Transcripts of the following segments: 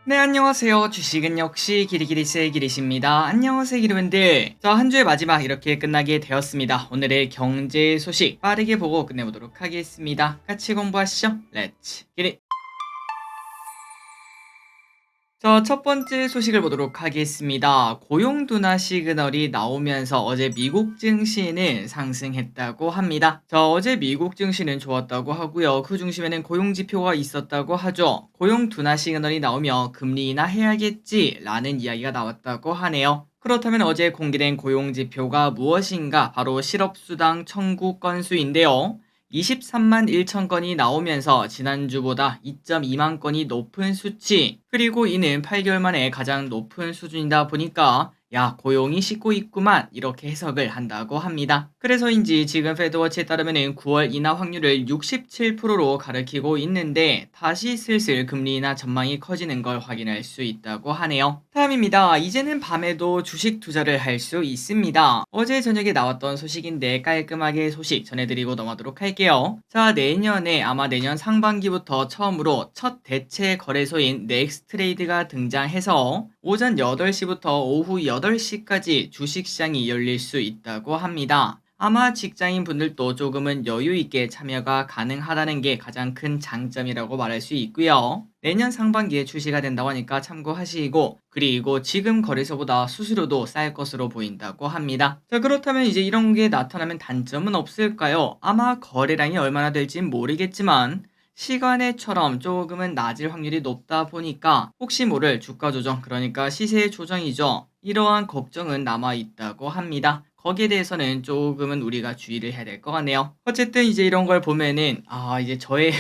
네, 안녕하세요. 주식은 역시 기리기리스의 기리십니다. 안녕하세요, 기리분들. 자, 한 주의 마지막 이렇게 끝나게 되었습니다. 오늘의 경제 소식 빠르게 보고 끝내보도록 하겠습니다. 같이 공부하시죠. 렛츠 기리. 자, 첫 번째 소식을 보도록 하겠습니다. 고용 둔화 시그널이 나오면서 어제 미국 증시는 상승했다고 합니다. 자, 어제 미국 증시는 좋았다고 하고요. 그 중심에는 고용 지표가 있었다고 하죠. 고용 둔화 시그널이 나오며 금리 인하해야겠지라는 이야기가 나왔다고 하네요. 그렇다면 어제 공개된 고용 지표가 무엇인가? 바로 실업수당 청구 건수인데요. 23만 1천 건이 나오면서 지난주보다 2.2만 건이 높은 수치, 그리고 이는 8개월 만에 가장 높은 수준이다 보니까 야, 고용이 싣고 있구만, 이렇게 해석을 한다고 합니다. 그래서인지 지금 페드워치에 따르면 9월 인하 확률을 67%로 가리키고 있는데 다시 슬슬 금리 인하 전망이 커지는 걸 확인할 수 있다고 하네요. 다음입니다. 이제는 밤에도 주식 투자를 할 수 있습니다. 어제 저녁에 나왔던 소식인데 깔끔하게 소식 전해드리고 넘어가도록 할게요. 자, 아마 내년 상반기부터 처음으로 첫 대체 거래소인 넥스트레이드가 등장해서 오전 8시부터 오후 8시까지 주식시장이 열릴 수 있다고 합니다. 아마 직장인 분들도 조금은 여유 있게 참여가 가능하다는 게 가장 큰 장점이라고 말할 수 있고요. 내년 상반기에 출시가 된다고 하니까 참고하시고, 그리고 지금 거래소보다 수수료도 쌀 것으로 보인다고 합니다. 자, 그렇다면 이제 이런 게 나타나면 단점은 없을까요? 아마 거래량이 얼마나 될진 모르겠지만 시간에처럼 조금은 낮을 확률이 높다 보니까 혹시 모를 주가 조정, 그러니까 시세 조정이죠. 이러한 걱정은 남아 있다고 합니다. 거기에 대해서는 조금은 우리가 주의를 해야 될 것 같네요. 어쨌든 이제 이런 걸 보면은 이제 저의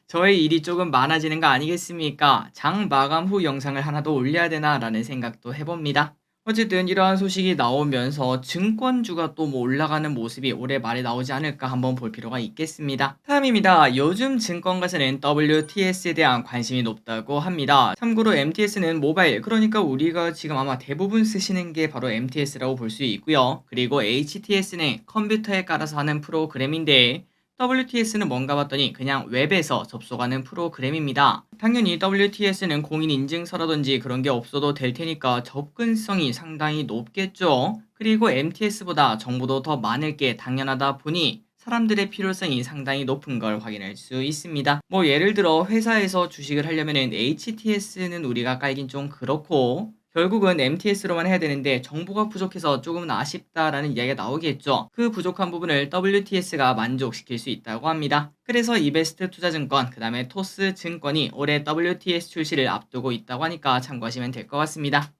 저의 일이 조금 많아지는 거 아니겠습니까? 장 마감 후 영상을 하나 더 올려야 되나라는 생각도 해봅니다. 어쨌든 이러한 소식이 나오면서 증권주가 또 뭐 올라가는 모습이 올해 말에 나오지 않을까 한번 볼 필요가 있겠습니다. 다음입니다. 요즘 증권가에서는 WTS에 대한 관심이 높다고 합니다. 참고로 MTS는 모바일, 그러니까 우리가 지금 아마 대부분 쓰시는 게 바로 MTS라고 볼 수 있고요. 그리고 HTS는 컴퓨터에 깔아서 하는 프로그램인데 WTS는 뭔가 봤더니 그냥 웹에서 접속하는 프로그램입니다. 당연히 WTS는 공인 인증서라든지 그런 게 없어도 될 테니까 접근성이 상당히 높겠죠. 그리고 MTS보다 정보도 더 많을 게 당연하다 보니 사람들의 필요성이 상당히 높은 걸 확인할 수 있습니다. 뭐 예를 들어 회사에서 주식을 하려면은 HTS는 우리가 깔긴 좀 그렇고 결국은 MTS로만 해야 되는데 정보가 부족해서 조금은 아쉽다라는 이야기가 나오겠죠. 그 부족한 부분을 WTS가 만족시킬 수 있다고 합니다. 그래서 이베스트 투자증권, 그 다음에 토스 증권이 올해 WTS 출시를 앞두고 있다고 하니까 참고하시면 될 것 같습니다.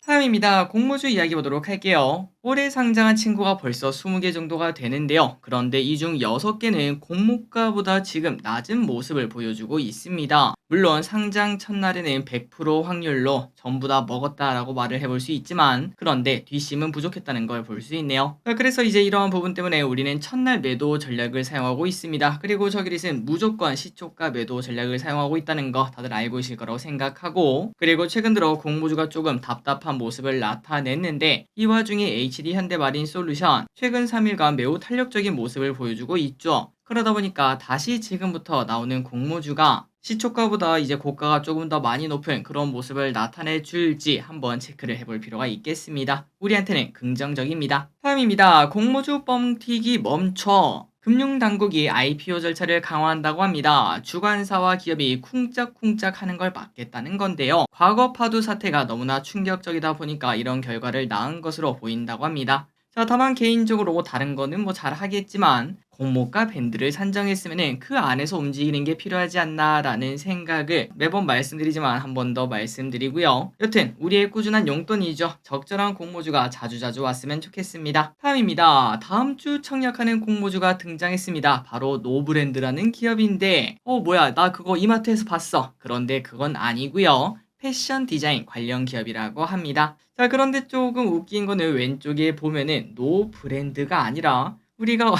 다음입니다. 공모주 이야기 보도록 할게요. 올해 상장한 친구가 벌써 20개 정도가 되는데요. 그런데 이 중 6개는 공모가보다 지금 낮은 모습을 보여주고 있습니다. 물론 상장 첫날에는 100% 확률로 전부 다 먹었다라고 말을 해볼 수 있지만, 그런데 뒷심은 부족했다는 걸 볼 수 있네요. 그래서 이제 이러한 부분 때문에 우리는 첫날 매도 전략을 사용하고 있습니다. 그리고 저기릿은 무조건 시초가 매도 전략을 사용하고 있다는 거 다들 알고 계실 거라고 생각하고, 그리고 최근 들어 공모주가 조금 답답한 모습을 나타냈는데 이 와중에 HD 현대마린 솔루션 최근 3일간 매우 탄력적인 모습을 보여주고 있죠. 그러다 보니까 다시 지금부터 나오는 공모주가 시초가보다 이제 고가가 조금 더 많이 높은 그런 모습을 나타내 줄지 한번 체크를 해볼 필요가 있겠습니다. 우리한테는 긍정적입니다. 다음입니다. 공모주 뻥튀기 멈춰. 금융당국이 IPO 절차를 강화한다고 합니다. 주관사와 기업이 쿵짝쿵짝 하는 걸 막겠다는 건데요. 과거 파도 사태가 너무나 충격적이다 보니까 이런 결과를 낳은 것으로 보인다고 합니다. 자, 다만 개인적으로 다른 거는 뭐 잘 하겠지만 공모가 밴드를 산정했으면 그 안에서 움직이는 게 필요하지 않나라는 생각을 매번 말씀드리지만 한 번 더 말씀드리고요. 여튼 우리의 꾸준한 용돈이죠. 적절한 공모주가 자주자주 왔으면 좋겠습니다. 다음입니다. 다음 주 청약하는 공모주가 등장했습니다. 바로 노브랜드라는 기업인데 뭐야, 나 그거 이마트에서 봤어. 그런데 그건 아니고요. 패션 디자인 관련 기업이라고 합니다. 자, 그런데 조금 웃긴 거는 왼쪽에 보면은 노 브랜드가 아니라 우리가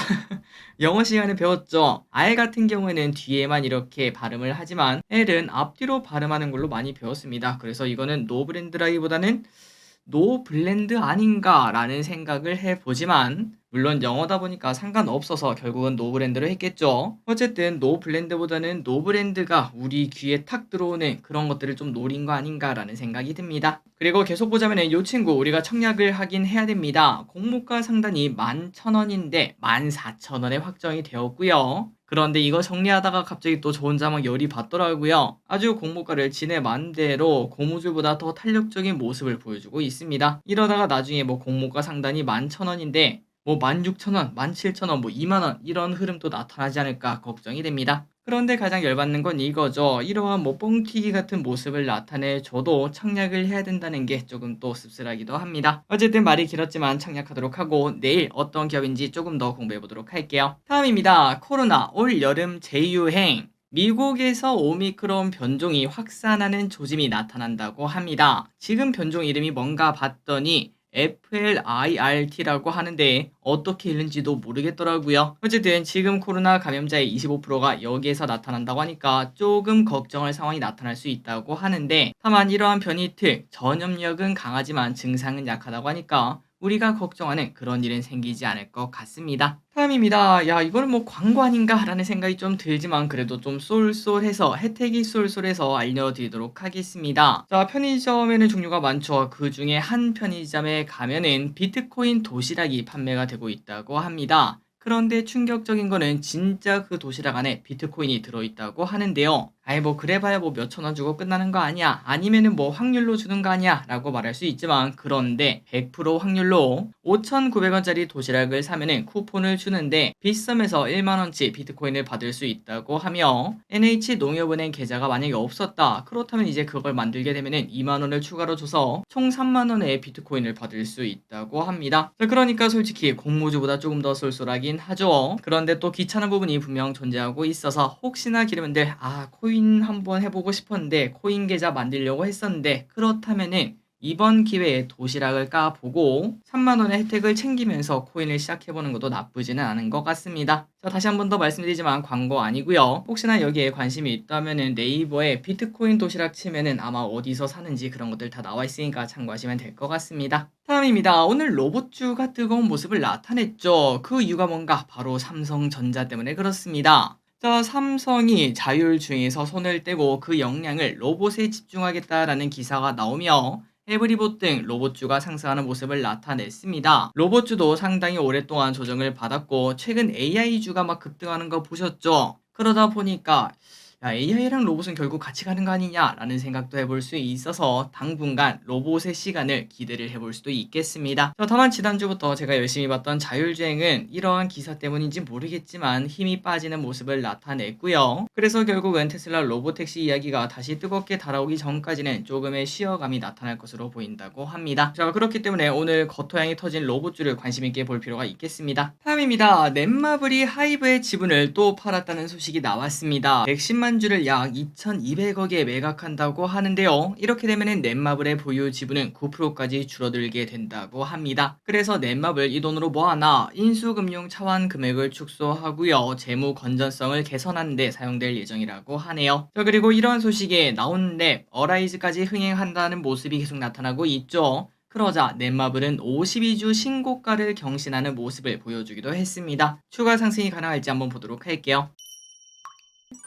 영어 시간에 배웠죠. R 같은 경우에는 뒤에만 이렇게 발음을 하지만 L은 앞뒤로 발음하는 걸로 많이 배웠습니다. 그래서 이거는 노 브랜드라기보다는 노 블렌드 아닌가라는 생각을 해보지만, 물론 영어다 보니까 상관없어서 결국은 노브랜드로 했겠죠. 어쨌든 노블렌드보다는 노브랜드가 우리 귀에 탁 들어오는 그런 것들을 좀 노린 거 아닌가라는 생각이 듭니다. 그리고 계속 보자면은 요 친구 우리가 청약을 하긴 해야 됩니다. 공모가 상단이 11,000원인데 14,000원에 확정이 되었고요. 그런데 이거 정리하다가 갑자기 또 저 혼자 막 열이 받더라고요. 아주 공모가를 지네 맘대로 고무줄보다 더 탄력적인 모습을 보여주고 있습니다. 이러다가 나중에 뭐 공모가 상단이 11,000원인데 뭐 16,000원, 17,000원, 뭐 2만원 이런 흐름도 나타나지 않을까 걱정이 됩니다. 그런데 가장 열받는 건 이거죠. 이러한 뭐 뻥튀기 같은 모습을 나타내줘도 청약을 해야 된다는 게 조금 또 씁쓸하기도 합니다. 어쨌든 말이 길었지만 청약하도록 하고 내일 어떤 기업인지 조금 더 공부해 보도록 할게요. 다음입니다. 코로나 올 여름 재유행. 미국에서 오미크론 변종이 확산하는 조짐이 나타난다고 합니다. 지금 변종 이름이 뭔가 봤더니 FLIRT라고 하는데 어떻게 읽는지도 모르겠더라고요. 어쨌든 지금 코로나 감염자의 25%가 여기에서 나타난다고 하니까 조금 걱정할 상황이 나타날 수 있다고 하는데 다만 이러한 변이 특 전염력은 강하지만 증상은 약하다고 하니까 우리가 걱정하는 그런 일은 생기지 않을 것 같습니다. 다음입니다. 야, 이거는 뭐 광고 아닌가 라는 생각이 좀 들지만 그래도 좀 쏠쏠해서 혜택이 쏠쏠해서 알려드리도록 하겠습니다. 자, 편의점에는 종류가 많죠. 그 중에 한 편의점에 가면은 비트코인 도시락이 판매가 되고 있다고 합니다. 그런데 충격적인 거는 진짜 그 도시락 안에 비트코인이 들어있다고 하는데요. 아이 뭐 그래봐야 뭐 몇천 원 주고 끝나는 거 아니야? 아니면은 뭐 확률로 주는 거 아니야? 라고 말할 수 있지만 그런데 100% 확률로 5,900원짜리 도시락을 사면은 쿠폰을 주는데 빗썸에서 1만원치 비트코인을 받을 수 있다고 하며 NH농협은행 계좌가 만약에 없었다. 그렇다면 이제 그걸 만들게 되면은 2만원을 추가로 줘서 총 3만원의 비트코인을 받을 수 있다고 합니다. 자, 그러니까 솔직히 공모주보다 조금 더 쏠쏠하긴 하죠. 그런데 또 귀찮은 부분이 분명 존재하고 있어서 혹시나 기르면들 코인 한번 해보고 싶었는데 코인 계좌 만들려고 했었는데 그렇다면은 이번 기회에 도시락을 까보고 3만원의 혜택을 챙기면서 코인을 시작해보는 것도 나쁘지는 않은 것 같습니다. 자, 다시 한 번 더 말씀드리지만 광고 아니고요. 혹시나 여기에 관심이 있다면은 네이버에 비트코인 도시락 치면은 아마 어디서 사는지 그런 것들 다 나와 있으니까 참고하시면 될 것 같습니다. 다음입니다. 오늘 로봇주가 뜨거운 모습을 나타냈죠. 그 이유가 뭔가 바로 삼성전자 때문에 그렇습니다. 자, 삼성이 자율주행에서 손을 떼고 그 역량을 로봇에 집중하겠다라는 기사가 나오며 에브리봇 등 로봇주가 상승하는 모습을 나타냈습니다. 로봇주도 상당히 오랫동안 조정을 받았고 최근 AI주가 막 급등하는 거 보셨죠? 그러다 보니까 야, AI랑 로봇은 결국 같이 가는 거 아니냐라는 생각도 해볼 수 있어서 당분간 로봇의 시간을 기대를 해볼 수도 있겠습니다. 다만 지난주부터 제가 열심히 봤던 자율주행은 이러한 기사 때문인지 모르겠지만 힘이 빠지는 모습을 나타냈고요. 그래서 결국은 테슬라 로보택시 이야기가 다시 뜨겁게 달아오기 전까지는 조금의 쉬어감이 나타날 것으로 보인다고 합니다. 자, 그렇기 때문에 오늘 겉토양이 터진 로봇주를 관심있게 볼 필요가 있겠습니다. 다음입니다. 넷마블이 하이브의 지분을 또 팔았다는 소식이 나왔습니다. 110만 주를 약 2,200억에 매각한다고 하는데요. 이렇게 되면 넷마블의 보유 지분은 9%까지 줄어들게 된다고 합니다. 그래서 넷마블 이 돈으로 뭐하나 인수금융 차환 금액을 축소하고요. 재무 건전성을 개선하는 데 사용될 예정이라고 하네요. 자, 그리고 이러한 소식에 나온 랩 어라이즈까지 흥행한다는 모습이 계속 나타나고 있죠. 그러자 넷마블은 52주 신고가를 경신하는 모습을 보여주기도 했습니다. 추가 상승이 가능할지 한번 보도록 할게요.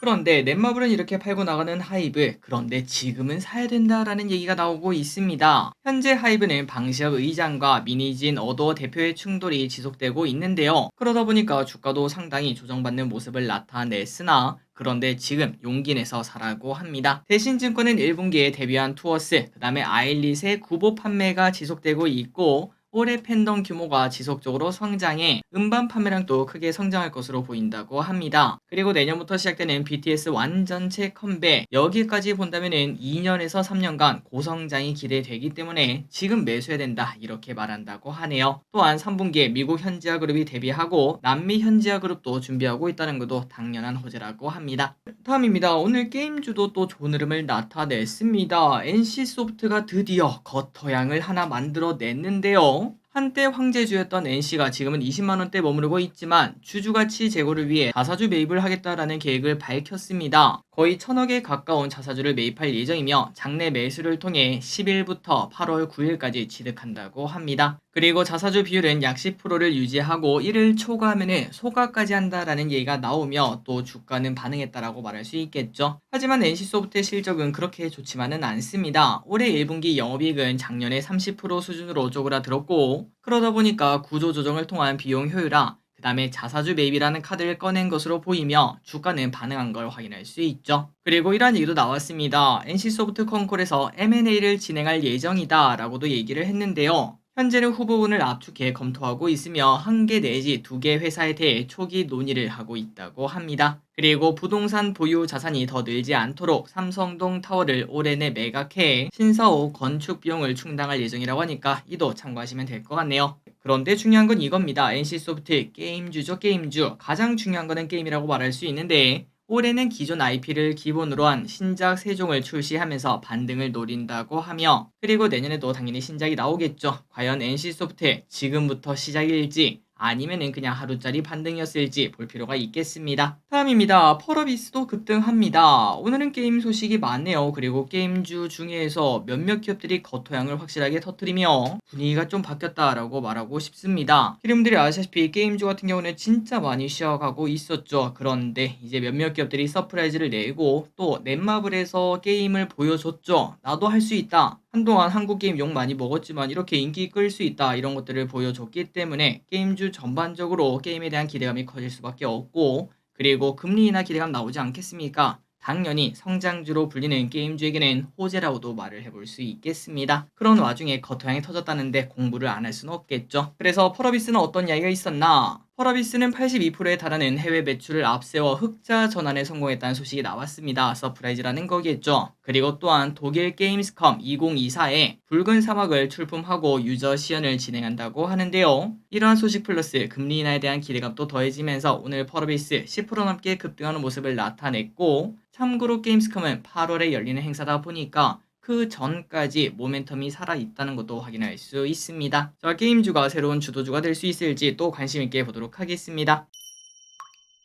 그런데 넷마블은 이렇게 팔고 나가는 하이브, 그런데 지금은 사야 된다라는 얘기가 나오고 있습니다. 현재 하이브는 방시혁 의장과 미니진 어도어 대표의 충돌이 지속되고 있는데요. 그러다 보니까 주가도 상당히 조정받는 모습을 나타냈으나 그런데 지금 용기 내서 사라고 합니다. 대신증권은 1분기에 데뷔한 투어스, 그 다음에 아일릿의 구보 판매가 지속되고 있고 올해 팬덤 규모가 지속적으로 성장해 음반 판매량도 크게 성장할 것으로 보인다고 합니다. 그리고 내년부터 시작되는 BTS 완전체 컴백, 여기까지 본다면은 2년에서 3년간 고성장이 기대되기 때문에 지금 매수해야 된다 이렇게 말한다고 하네요. 또한 3분기에 미국 현지화 그룹이 데뷔하고 남미 현지화 그룹도 준비하고 있다는 것도 당연한 호재라고 합니다. 다음입니다. 오늘 게임주도 또 좋은 흐름을 나타냈습니다. NC소프트가 드디어 겉터양을 하나 만들어냈는데요. 한때 황제주였던 NC가 지금은 20만원대 머무르고 있지만 주주가치 제고를 위해 자사주 매입을 하겠다라는 계획을 밝혔습니다. 거의 1,000억에 가까운 자사주를 매입할 예정이며 장내 매수를 통해 10일부터 8월 9일까지 취득한다고 합니다. 그리고 자사주 비율은 약 10%를 유지하고 이를 초과하면 소가까지 한다라는 얘기가 나오며 또 주가는 반응했다라고 말할 수 있겠죠. 하지만 NC소프트의 실적은 그렇게 좋지만은 않습니다. 올해 1분기 영업이익은 작년에 30% 수준으로 쪼그라들었고 그러다 보니까 구조조정을 통한 비용 효율화 그 다음에 자사주 매입이라는 카드를 꺼낸 것으로 보이며 주가는 반응한 걸 확인할 수 있죠. 그리고 이러한 얘기도 나왔습니다. NC소프트 컨콜에서 M&A를 진행할 예정이다 라고도 얘기를 했는데요. 현재는 후보군을 압축해 검토하고 있으며 한 개 내지 두 개 회사에 대해 초기 논의를 하고 있다고 합니다. 그리고 부동산 보유 자산이 더 늘지 않도록 삼성동 타워를 올해 내 매각해 신사옥 건축 비용을 충당할 예정이라고 하니까 이도 참고하시면 될 것 같네요. 그런데 중요한 건 이겁니다. NC소프트 게임주죠, 게임주. 가장 중요한 거는 게임이라고 말할 수 있는데 올해는 기존 IP를 기본으로 한 신작 3종을 출시하면서 반등을 노린다고 하며 그리고 내년에도 당연히 신작이 나오겠죠. 과연 NC소프트의 지금부터 시작일지 아니면은 그냥 하루짜리 반등이었을지 볼 필요가 있겠습니다. 다음입니다. 펄어비스도 급등합니다. 오늘은 게임 소식이 많네요. 그리고 게임주 중에서 몇몇 기업들이 겉토양을 확실하게 터뜨리며 분위기가 좀 바뀌었다라고 말하고 싶습니다. 여러분들이 아시다시피 게임주 같은 경우는 진짜 많이 쉬어가고 있었죠. 그런데 이제 몇몇 기업들이 서프라이즈를 내고 또 넷마블에서 게임을 보여줬죠. 나도 할 수 있다. 한동안 한국 게임 욕 많이 먹었지만 이렇게 인기 끌 수 있다 이런 것들을 보여줬기 때문에 게임주 전반적으로 게임에 대한 기대감이 커질 수밖에 없고 그리고 금리 인하 기대감 나오지 않겠습니까? 당연히 성장주로 불리는 게임주에게는 호재라고도 말을 해볼 수 있겠습니다. 그런 와중에 겉토양이 터졌다는데 공부를 안 할 수는 없겠죠. 그래서 펄어비스는 어떤 이야기가 있었나? 펄어비스는 82%에 달하는 해외 매출을 앞세워 흑자 전환에 성공했다는 소식이 나왔습니다. 서프라이즈라는 거겠죠. 그리고 또한 독일 게임스컴 2024에 붉은 사막을 출품하고 유저 시연을 진행한다고 하는데요. 이러한 소식 플러스 금리 인하에 대한 기대감도 더해지면서 오늘 펄어비스 10% 넘게 급등하는 모습을 나타냈고 참고로 게임스컴은 8월에 열리는 행사다 보니까 그 전까지 모멘텀이 살아있다는 것도 확인할 수 있습니다. 자, 게임주가 새로운 주도주가 될 수 있을지 또 관심있게 보도록 하겠습니다.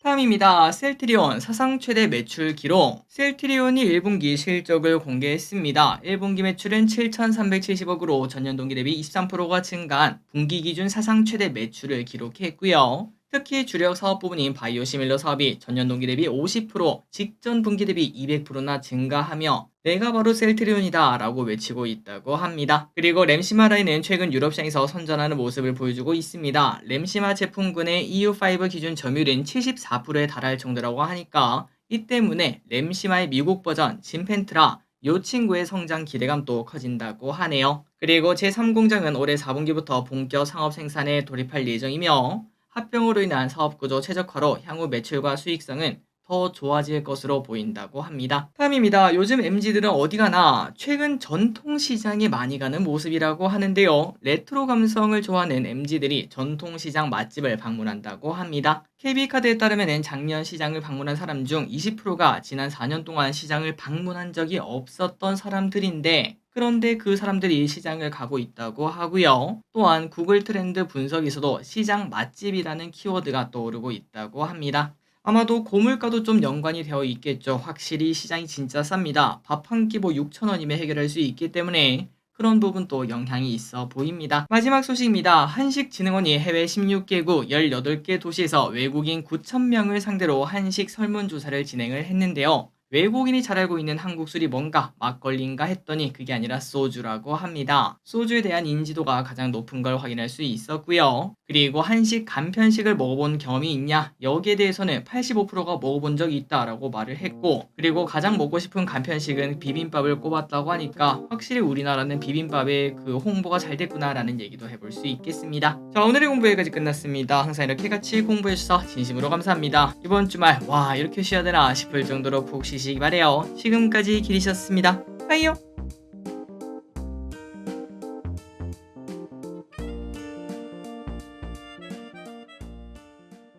다음입니다. 셀트리온 사상 최대 매출 기록. 셀트리온이 1분기 실적을 공개했습니다. 1분기 매출은 7,370억으로 전년 동기 대비 23%가 증가한 분기 기준 사상 최대 매출을 기록했고요. 특히 주력 사업 부분인 바이오시밀러 사업이 전년 동기 대비 50%, 직전 분기 대비 200%나 증가하며 내가 바로 셀트리온이다 라고 외치고 있다고 합니다. 그리고 램시마 라인은 최근 유럽 시장에서 선전하는 모습을 보여주고 있습니다. 램시마 제품군의 EU5 기준 점유율은 74%에 달할 정도라고 하니까 이 때문에 램시마의 미국 버전 진펜트라 요 친구의 성장 기대감도 커진다고 하네요. 그리고 제3공장은 올해 4분기부터 본격 상업 생산에 돌입할 예정이며 합병으로 인한 사업구조 최적화로 향후 매출과 수익성은 더 좋아질 것으로 보인다고 합니다. 다음입니다. 요즘 MZ들은 어디 가나 최근 전통시장에 많이 가는 모습이라고 하는데요. 레트로 감성을 좋아하는 MZ들이 전통시장 맛집을 방문한다고 합니다. KB카드에 따르면 작년 시장을 방문한 사람 중 20%가 지난 4년 동안 시장을 방문한 적이 없었던 사람들인데 그런데 그 사람들이 시장을 가고 있다고 하고요. 또한 구글 트렌드 분석에서도 시장 맛집이라는 키워드가 떠오르고 있다고 합니다. 아마도 고물가도 좀 연관이 되어 있겠죠. 확실히 시장이 진짜 쌉니다. 밥 한 끼 뭐 6,000원이면 해결할 수 있기 때문에 그런 부분도 영향이 있어 보입니다. 마지막 소식입니다. 한식진흥원이 해외 16개국 18개 도시에서 외국인 9,000명을 상대로 한식 설문조사를 진행을 했는데요. 외국인이 잘 알고 있는 한국 술이 뭔가 막걸리인가 했더니 그게 아니라 소주라고 합니다. 소주에 대한 인지도가 가장 높은 걸 확인할 수 있었고요. 그리고 한식 간편식을 먹어본 경험이 있냐? 여기에 대해서는 85%가 먹어본 적이 있다라고 말을 했고 그리고 가장 먹고 싶은 간편식은 비빔밥을 꼽았다고 하니까 확실히 우리나라는 비빔밥에 그 홍보가 잘 됐구나라는 얘기도 해볼 수 있겠습니다. 자, 오늘의 공부 여기까지 끝났습니다. 항상 이렇게 같이 공부해주셔서 진심으로 감사합니다. 이번 주말 와 이렇게 쉬어야 되나 싶을 정도로 푹 쉬시기 바래요. 지금까지 길이셨습니다. 빠이요.